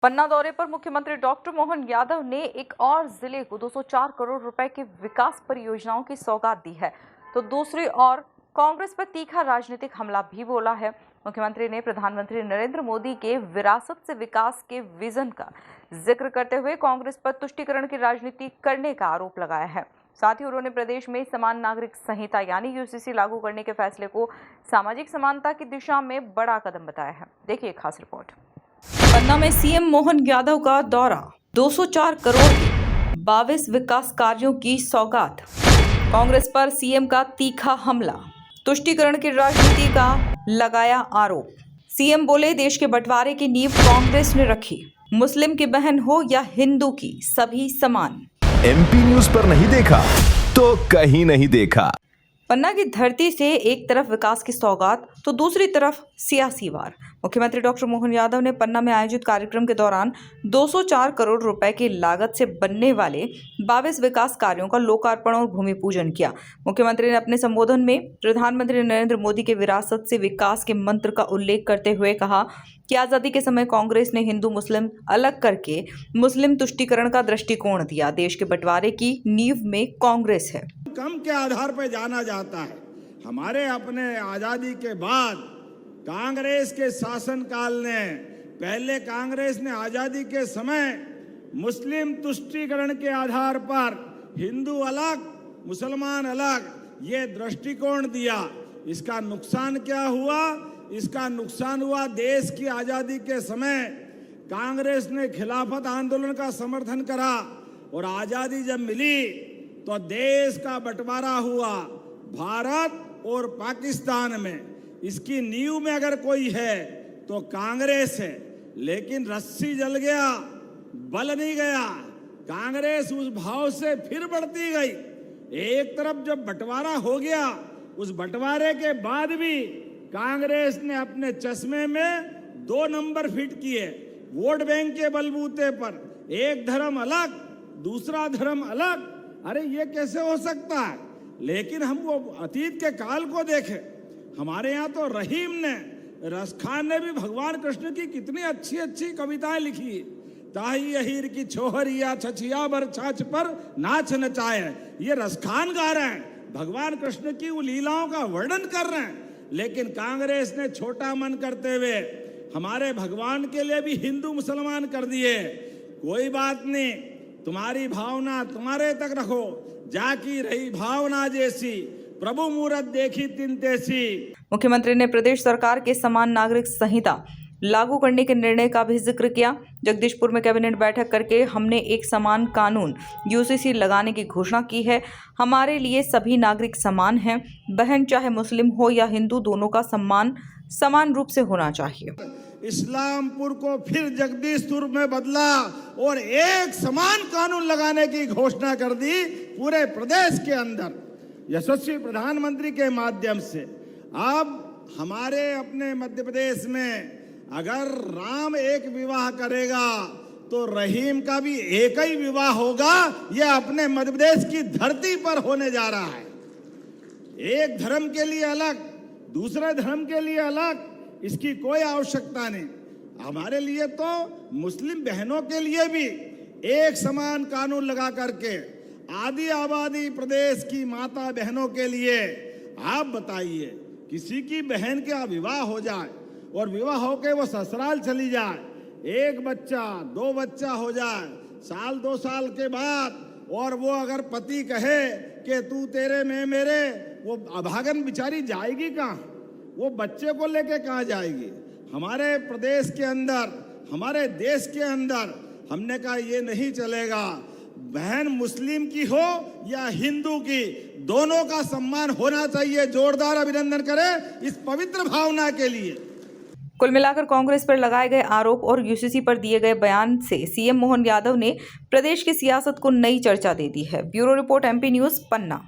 पन्ना दौरे पर मुख्यमंत्री डॉक्टर मोहन यादव ने एक और जिले को 204 करोड़ रुपए के विकास परियोजनाओं की सौगात दी है, तो दूसरी ओर कांग्रेस पर तीखा राजनीतिक हमला भी बोला है। मुख्यमंत्री ने प्रधानमंत्री नरेंद्र मोदी के विरासत से विकास के विजन का जिक्र करते हुए कांग्रेस पर तुष्टीकरण की राजनीति करने का आरोप लगाया है। साथ ही उन्होंने प्रदेश में समान नागरिक संहिता यानी यूसीसी लागू करने के फैसले को सामाजिक समानता की दिशा में बड़ा कदम बताया है। देखिए खास रिपोर्ट। पन्ना में सीएम मोहन यादव का दौरा, 204 करोड़ के 22 विकास कार्यों की सौगात। कांग्रेस पर सीएम का तीखा हमला, तुष्टीकरण की राजनीति का लगाया आरोप। सीएम बोले, देश के बंटवारे की नींव कांग्रेस ने रखी, मुस्लिम की बहन हो या हिंदू की, सभी समान। एमपी न्यूज पर नहीं देखा तो कहीं नहीं देखा। पन्ना की धरती से एक तरफ विकास की सौगात तो दूसरी तरफ सियासी वार। मुख्यमंत्री डॉक्टर मोहन यादव ने पन्ना में आयोजित कार्यक्रम के दौरान 204 करोड़ रुपए की लागत से बनने वाले 22 विकास कार्यों का लोकार्पण और भूमि पूजन किया। मुख्यमंत्री ने अपने संबोधन में प्रधानमंत्री नरेंद्र मोदी के विरासत से विकास के मंत्र का उल्लेख करते हुए कहा कि आजादी के समय कांग्रेस ने हिंदू मुस्लिम अलग करके मुस्लिम तुष्टीकरण का दृष्टिकोण दिया। देश के बंटवारे की नींव में कांग्रेस है। कम के आधार पर जाना जाता है। हमारे अपने आजादी के बाद कांग्रेस के शासनकाल ने, पहले कांग्रेस ने आजादी के समय मुस्लिम तुष्टीकरण के आधार पर हिंदू अलग मुसलमान अलग ये दृष्टिकोण दिया। इसका नुकसान क्या हुआ? इसका नुकसान हुआ देश की आजादी के समय कांग्रेस ने खिलाफत आंदोलन का समर्थन करा और आजादी जब मिली तो देश का बंटवारा हुआ भारत और पाकिस्तान में। इसकी नींव में अगर कोई है तो कांग्रेस है, लेकिन रस्सी जल गया, बल नहीं गया। कांग्रेस उस भाव से फिर बढ़ती गई। एक तरफ जब बंटवारा हो गया, उस बंटवारे के बाद भी कांग्रेस ने अपने चश्मे में 2 नंबर फिट किए। वोट बैंक के बलबूते पर एक धर्म अलग, दूसरा धर्म अलग। अरे ये कैसे हो सकता है? लेकिन हम वो अतीत के काल को देखें। हमारे यहाँ तो रहीम ने, रसखान ने भी भगवान कृष्ण की कितनी अच्छी अच्छी कविताएं लिखी। ताही अहीर की छोहरिया छछिया बर छाछ पर नाच नचाए। ये रसखान गा रहे हैं, भगवान कृष्ण की वो लीलाओं का वर्णन कर रहे हैं। लेकिन कांग्रेस ने छोटा मन करते हुए हमारे भगवान के लिए भी हिंदू मुसलमान कर दिए। कोई बात नहीं, तुम्हारी भावना तुम्हारे तक रखो, जाकी रही भावना जैसी, प्रभु मूरत देखी तिन तैसी। मुख्यमंत्री ने प्रदेश सरकार के समान नागरिक संहिता लागू करने के निर्णय का भी जिक्र किया। जगदीशपुर में कैबिनेट बैठक करके हमने एक समान कानून यूसीसी लगाने की घोषणा की है। हमारे लिए सभी नागरिक समान हैं, बहन चाहे मुस्लिम हो या हिंदू, दोनों का सम्मान समान रूप से होना चाहिए। इस्लामपुर को फिर जगदीशपुर में बदला और एक समान कानून लगाने की घोषणा कर दी पूरे प्रदेश के अंदर यशस्वी प्रधानमंत्री के माध्यम से। अब हमारे अपने मध्य प्रदेश में अगर राम एक विवाह करेगा तो रहीम का भी एक ही विवाह होगा। यह अपने मध्य प्रदेश की धरती पर होने जा रहा है। एक धर्म के लिए अलग, दूसरे धर्म के लिए अलग, इसकी कोई आवश्यकता नहीं। हमारे लिए तो मुस्लिम बहनों के लिए भी एक समान कानून लगा करके आदि आबादी प्रदेश की माता बहनों के लिए आप बताइए, किसी की बहन का विवाह हो जाए और विवाह होके वो ससुराल चली जाए, एक बच्चा 2 बच्चा हो जाए साल 2 साल के बाद, और वो अगर पति कहे कि तू तेरे मैं मेरे, वो अभागन बेचारी जाएगी कहाँ? वो बच्चे को लेके कहाँ जाएगी? हमारे प्रदेश के अंदर, हमारे देश के अंदर हमने कहा ये नहीं चलेगा। बहन मुस्लिम की हो या हिंदू की, दोनों का सम्मान होना चाहिए। जोरदार अभिनंदन करें इस पवित्र भावना के लिए। कुल मिलाकर कांग्रेस पर लगाए गए आरोप और यूसीसी पर दिए गए बयान से सीएम मोहन यादव ने प्रदेश की सियासत को नई चर्चा दे दी है। ब्यूरो रिपोर्ट, एमपी न्यूज, पन्ना।